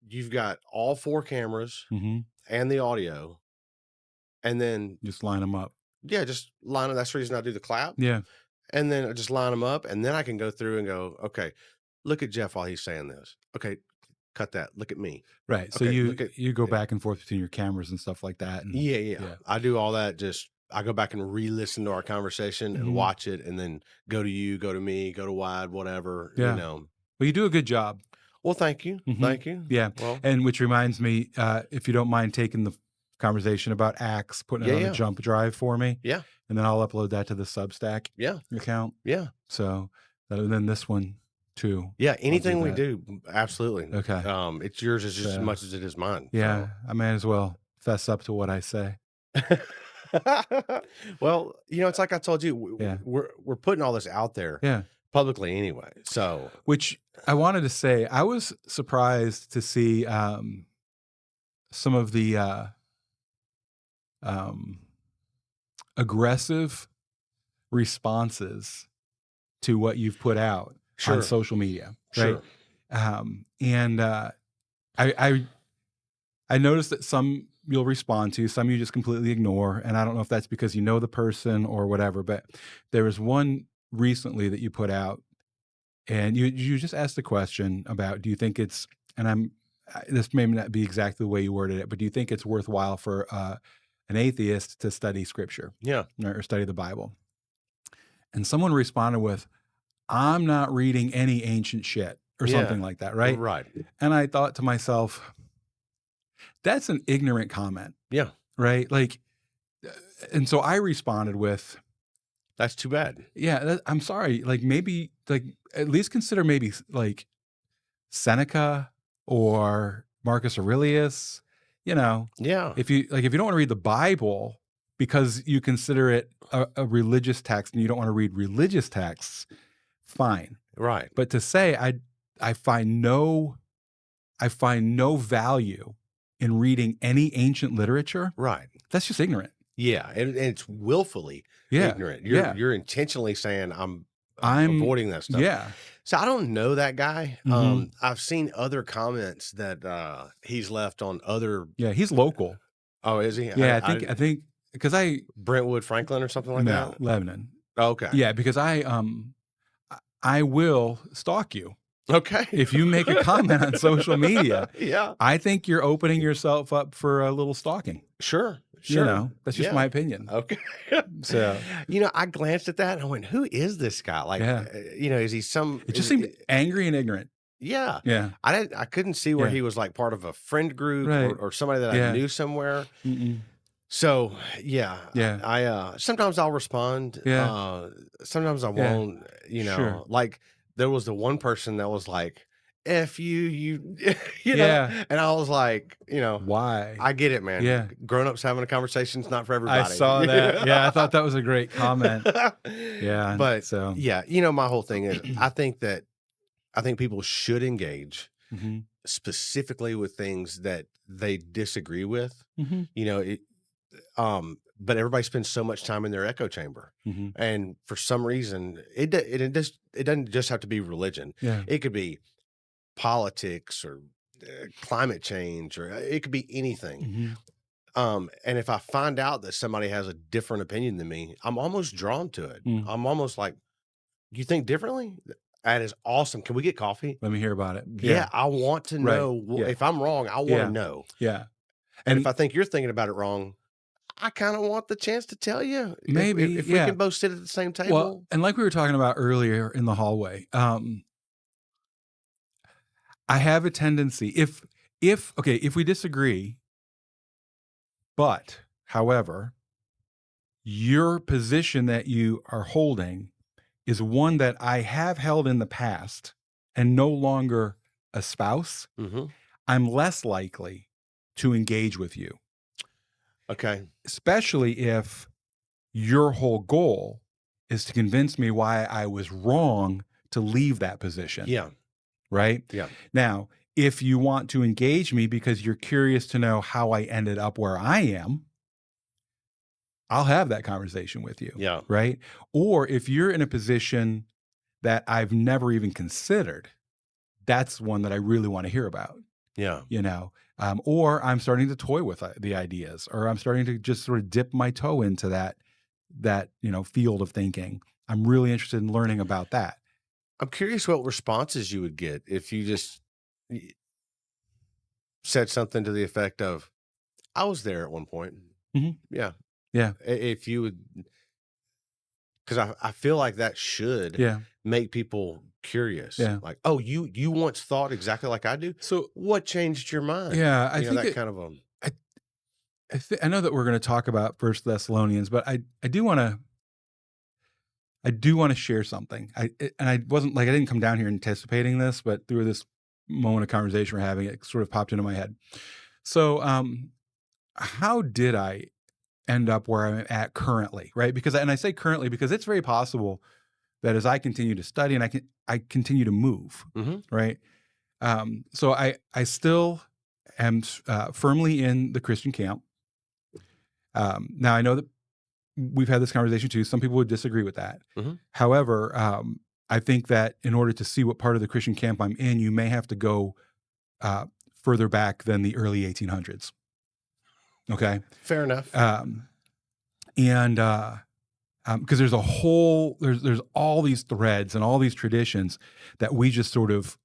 you've got all 4 cameras Mm-hmm. and the audio, and then Just line them up. yeah, just line them. That's the reason I do the clap, Yeah. and then I just line them up, and then I can go through and go, okay, look at Jeff while he's saying this. Okay, cut that. Look at me. Right. So Okay, look at you go back and forth between your cameras and stuff like that. And yeah, yeah. yeah. I do all that. Just I go back and re-listen to our conversation and Mm-hmm. watch it, and then go to you, go to me, go to Wide, whatever. Yeah. Well, you do a good job. Well, thank you, Mm-hmm. thank you. Yeah. Well, And which reminds me, if you don't mind taking the conversation about Acts, putting it on a yeah, jump drive for me, yeah, and then I'll upload that to the Substack yeah, account. yeah. So, and then this one too. Yeah, I'll do anything we that. do, absolutely. Okay. It's yours as just as So, much as it is mine. yeah, I may as well fess up to what I say. So. Well, it's like I told you, Yeah. we're putting all this out there Yeah. publicly anyway. So Which I wanted to say, I was surprised to see some of the um, aggressive responses to what you've put out on sure, social media, right? sure, And I noticed that some you'll respond to, some you just completely ignore, and I don't know if that's because you know the person or whatever. But there was one recently that you put out, and you just asked the question about, do you think it's, and this may not be exactly the way you worded it, but do you think it's worthwhile for an atheist to study Scripture yeah, or study the Bible? And someone responded with, I'm not reading any ancient shit or yeah, something like that, right? right, And I thought to myself, that's an ignorant comment, yeah. right? Like, and so I responded with, That's too bad. yeah, I'm sorry. Like maybe, like at least consider maybe like Seneca or Marcus Aurelius. Yeah, If you don't want to read the Bible because you consider it a religious text and you don't want to read religious texts, fine. right. But to say I find no value in reading any ancient literature, Right. that's just ignorant. Yeah, and it's willfully Yeah. ignorant. Yeah. You're intentionally saying I'm I'm avoiding that stuff. yeah. So I don't know that guy. Mhm. I've seen other comments that he's left on other. Yeah, he's local. Oh, is he? Yeah, I I didn't, think because Brentwood Franklin or something like no, that. Lebanon. Okay. Yeah, because I will stalk you. Okay. If you make a comment on social media, Yeah. I think you're opening yourself up for a little stalking. Sure. Sure. That's just Yeah. my opinion. Okay. So, I glanced at that and I went, "Who is this guy? Like, yeah, is he some?" it just seemed angry and ignorant. Yeah. Yeah, I couldn't see where yeah, he was like part of a friend group right. or somebody that I Yeah. knew somewhere. Mm-mm. So yeah, Yeah. I sometimes I'll respond. Yeah. Sometimes I Yeah. won't. Sure. Like there was the one person that was like, "F you, you," Yeah. and I was like, Why? I get it, man. Yeah. Grown ups having a conversation is not for everybody. I saw that. Yeah, I thought that was a great comment. Yeah. But So. yeah, my whole thing is I think people should engage Mhm. specifically with things that they disagree with. Mhm. But everybody spends so much time in their echo chamber, Mhm. and for some reason, it doesn't just have to be religion. Yeah. It could be politics or climate change, or it could be anything. Mhm. And if I find out that somebody has a different opinion than me, I'm almost drawn to it. Mm. I'm almost like, "You think differently? That is awesome. Can we get coffee?" Let me hear about it. Yeah, I want to Right. know. Yeah. If I'm wrong, I want Yeah. to know. Yeah. And if I think you're thinking about it wrong, I kind of want the chance to tell you. Maybe, If we yeah. can both sit at the same table. Well, and like we were talking about earlier in the hallway, I have a tendency if we disagree, but however, your position that you are holding is one that I have held in the past and no longer espouse, Mhm. I'm less likely to engage with you, Okay. especially if your whole goal is to convince me why I was wrong to leave that position. Yeah. Right? Yeah. Now, if you want to engage me because you're curious to know how I ended up where I am, I'll have that conversation with you. Yeah. Right? Or if you're in a position that I've never even considered, that's one that I really want to hear about. Yeah. you know, or I'm starting to toy with the ideas, or I'm starting to just sort of dip my toe into that field of thinking. I'm really interested in learning about that. I'm curious what responses you would get if you just y said something to the effect of, "I was there at one point." Mhm. Yeah. Yeah, If you would, because I feel like that should yeah, make people curious. yeah. Like, "Oh, you once thought exactly like I do? So What changed your mind?" yeah, I think That it. kind of, I I know that we're going to talk about First Thessalonians, but I do want to share something. And I wasn't like I didn't come down here anticipating this, but through this moment of conversation we're having, it sort of popped into my head. So, how did I end up where I'm at currently? Right? Because and I say currently because it's very possible that as I continue to study and I continue to move. mhm, Right? So I still am firmly in the Christian camp. Now I know that we've had this conversation too. Some people would disagree with that. mhm. However, I think that in order to see what part of the Christian camp I'm in, you may have to go uh, further back than the early 1800s. Okay, Fair enough. um, and because there's all these threads and all these traditions that we just sort of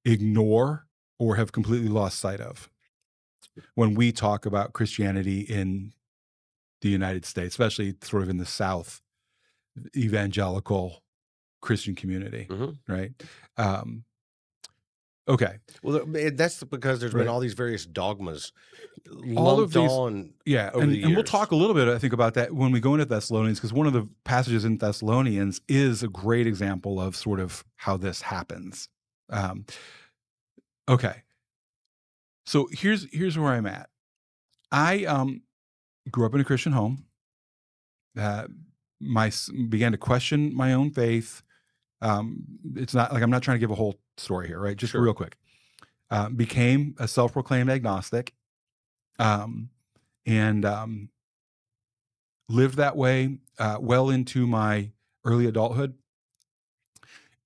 ignore or have completely lost sight of when we talk about Christianity in the United States, especially sort of in the South evangelical Christian community, Mhm. right? Um, okay, Well, that's because there's been right. all these various dogmas All of lumped these, on yeah, over the and we'll years. talk a little bit, I think, about that when we go into Thessalonians, because one of the passages in Thessalonians is a great example of sort of how this happens. Um, okay, so here's where I'm at. I grew up in a Christian home. Uh, began to question my own faith. It's not like I'm not trying to give a whole story here, right? Just Sure. real quick. Became a self-proclaimed agnostic, um, and lived that way well into my early adulthood,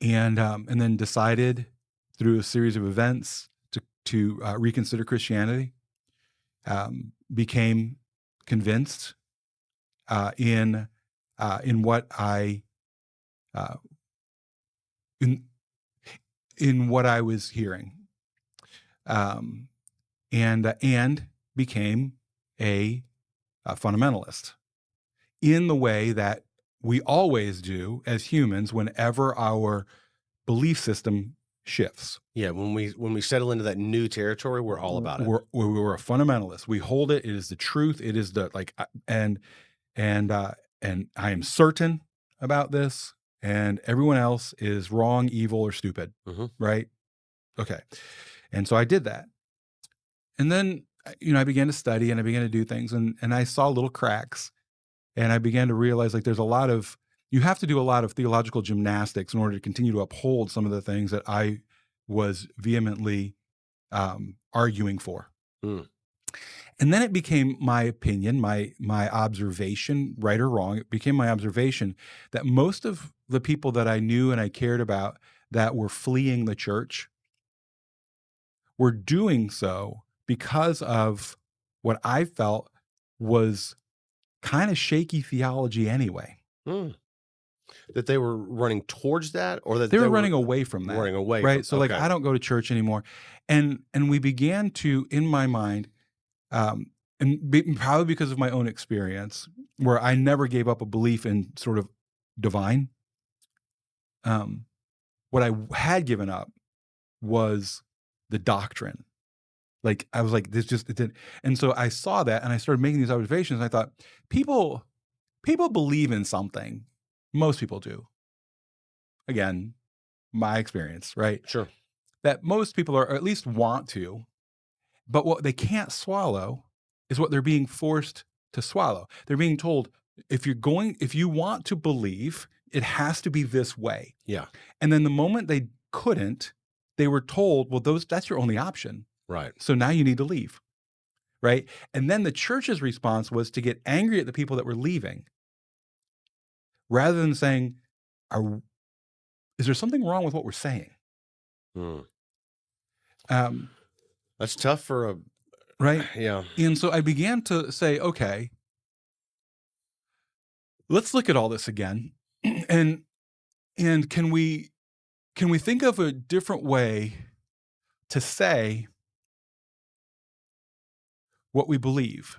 and then decided through a series of events to reconsider Christianity. Became convinced in what I uh, in in what I was hearing, um, and became a fundamentalist in the way that we always do as humans whenever our belief system shifts. Yeah, when we settle into that new territory, we're all about it. We're a fundamentalist. We hold it. It is the truth. It is the like, and and I am certain about this, and everyone else is wrong, evil, or stupid. Mhm. Right? Okay. And so I did that, and then I began to study and I began to do things, and I saw little cracks. And I began to realize like there's a lot of you have to do a lot of theological gymnastics in order to continue to uphold some of the things that I was vehemently arguing for. Mm. And then it became my opinion, my observation, right or wrong, it became my observation that most of the people that I knew and I cared about that were fleeing the church were doing so because of what I felt was kind of shaky theology anyway. Mm. That they were running towards that, or that They they were were running away from that, running away from, right? So, like, okay. I don't go to church anymore, and we began to, in my mind, um, probably because of my own experience, where I never gave up a belief in sort of divine. Um, what I had given up was the doctrine. Like, I was like, this just it didn't. And so I saw that, and I started making these observations. And I thought, people, people believe in something. Most people do. Again, my experience, right? Sure. That most people are, or at least want to, but what they can't swallow is what they're being forced to swallow. They're being told, if you want to believe, it has to be this way. Yeah. And then the moment they couldn't, they were told, well, that's your only option. Right. So now you need to leave. Right. And then the church's response was to get angry at the people that were leaving rather than saying, are, is there something wrong with what we're saying? Mm. Um, That's tough for a right? yeah. And so I began to say, okay, let's look at all this again. and and can we think of a different way to say what we believe?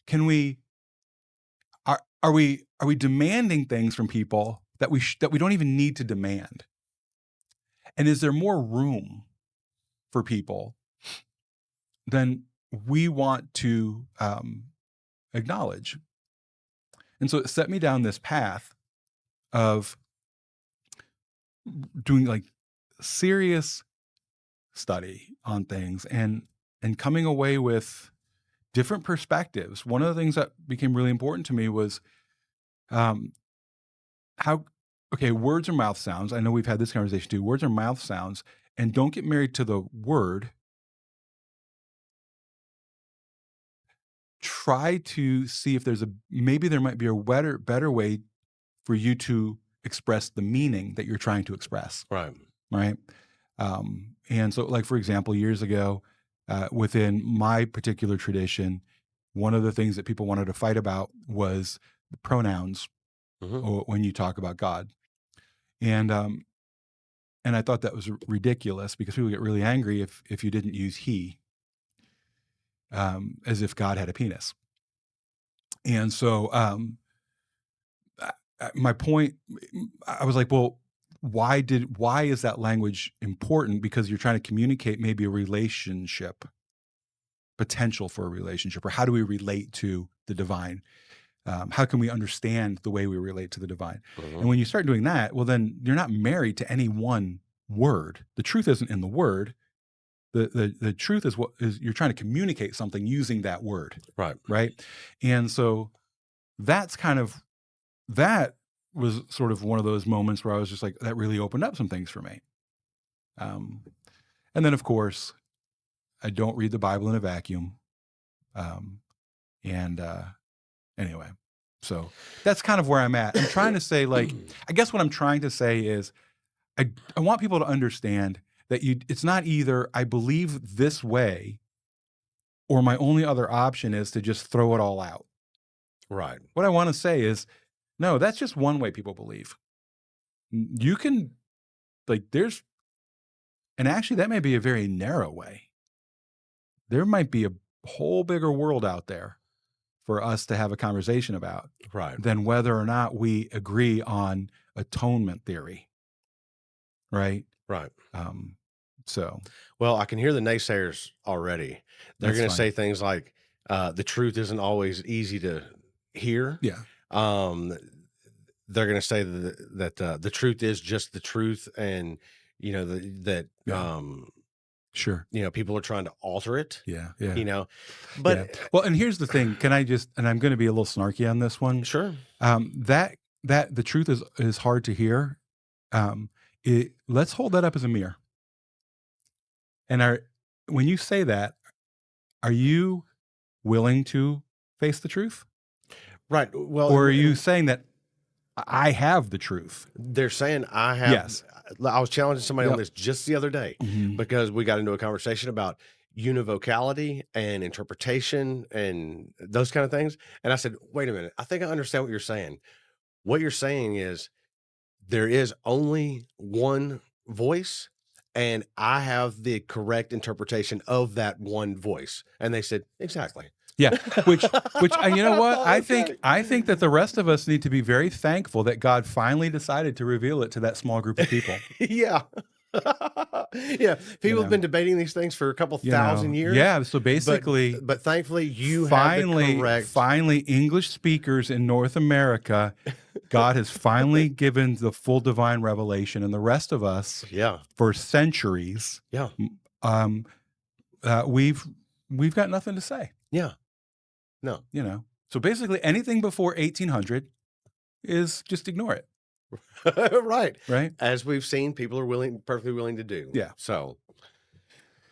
Can we are we demanding things from people that we don't even need to demand? And is there more room for people than we want to acknowledge? And so it set me down this path of doing like serious study on things and coming away with different perspectives. One of the things that became really important to me was um, how okay, words are mouth sounds. I know we've had this conversation too. Words are mouth sounds, and don't get married to the word. Try to see if there's a maybe there might be a better way for you to express the meaning that you're trying to express, Right. right? And so, like for example, years ago, within my particular tradition, one of the things that people wanted to fight about was the pronouns Mhm. when you talk about God, and and I thought that was ridiculous because people get really angry if you didn't use he, as if God had a penis. And so, my point, I was like, well, why is that language important? Because you're trying to communicate maybe a relationship, potential for a relationship, or how do we relate to the divine? How can we understand the way we relate to the divine? And Mhm. when you start doing that, well, then you're not married to any one word. The truth isn't in the word. The truth is what is you're trying to communicate something using that word, Right. right? And so that's kind of that was sort of one of those moments where I was just like, that really opened up some things for me. Um, and then, of course, I don't read the Bible in a vacuum. Um, and anyway, so that's kind of where I'm at. I'm trying to say, like, I guess what I'm trying to say is I want people to understand that it's not either I believe this way or my only other option is to just throw it all out. Right. What I want to say is, no, that's just one way people believe. You can, like, and actually, that may be a very narrow way. There might be a whole bigger world out there for us to have a conversation about Right. than whether or not we agree on atonement theory, right? Right. Um, so Well, I can hear the naysayers already. They're that's going to fine. say things like, the truth isn't always easy to hear. Yeah, Um, they're going to say that the truth is just the truth, and that yeah, sure. people are trying to alter it. Yeah, yeah, You know, but yeah. Well, and here's the thing. Can I just? And I'm going to be a little snarky on this one. sure. That the truth is hard to hear. Let's hold that up as a mirror. And when you say that, are you willing to face the truth? Right. Well, Or are you saying that I have the truth? they're saying I have. Yes. I was challenging somebody on Yep. this just the other day Mhm. because we got into a conversation about univocality and interpretation and those kind of things. And I said, wait a minute, I think I understand what you're saying. What you're saying is there is only one voice, and I have the correct interpretation of that one voice. And they said, exactly. Yeah. Which you know what? Okay. I think that the rest of us need to be very thankful that God finally decided to reveal it to that small group of people. Yeah. Yeah. You People have know. been debating these things for a couple thousand years. Yeah. So But basically, but thankfully you have the correct. finally, English speakers in North America, God has finally given the full divine revelation, and the rest of us, Yeah. for centuries, Yeah. um, we've got nothing to say. Yeah. No. So basically, anything before 1800 is just ignore it, Right. right? As we've seen, people are perfectly willing to do. Yeah. So,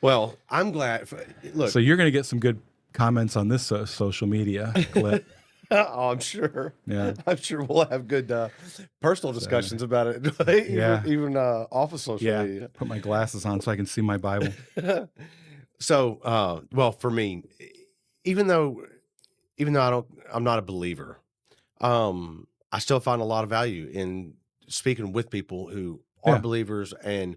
well, I'm glad. Look, So you're going to get some good comments on this social media clip. oh, I'm sure. Yeah. I'm sure we'll have good personal discussions about it, even, Yeah. even off of social Yeah. media. Put my glasses on so I can see my Bible. So, well, for me, even though even though I'm not a believer, I still find a lot of value in speaking with people who are Yeah. believers, and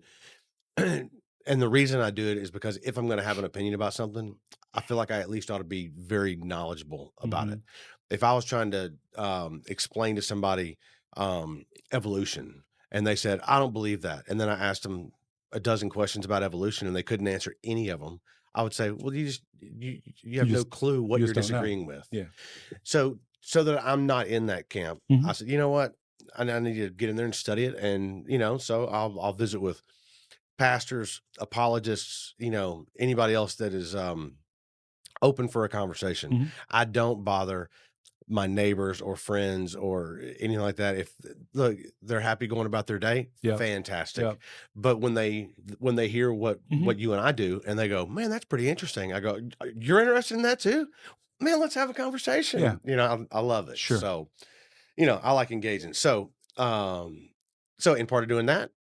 and the reason I do it is because if I'm gonna have an opinion about something, I feel like I at least ought to be very knowledgeable about it. Mhm. If I was trying to, explain to somebody, evolution, and they said, "I don't believe that," and then I asked them a dozen questions about evolution, and they couldn't answer any of them, I would say, "Well, you You have no just clue you what you're just don't know. disagreeing with." Yeah. So that I'm not in that camp, I Mhm. said, "You know what? I need to get in there and study it," and, so I'll visit with pastors, apologists, anybody else that is, open for a conversation. Mhm. I don't bother my neighbors or friends or anything like that. If look, they're happy going about their day, Yep. fantastic. Yep. But when they hear Mhm. what you and I do, and they go, "Man, that's pretty interesting." I go, "You're interested in that too? Man, let's have a Yeah. conversation." I love it. Sure. So, I like engaging. So in part of doing that,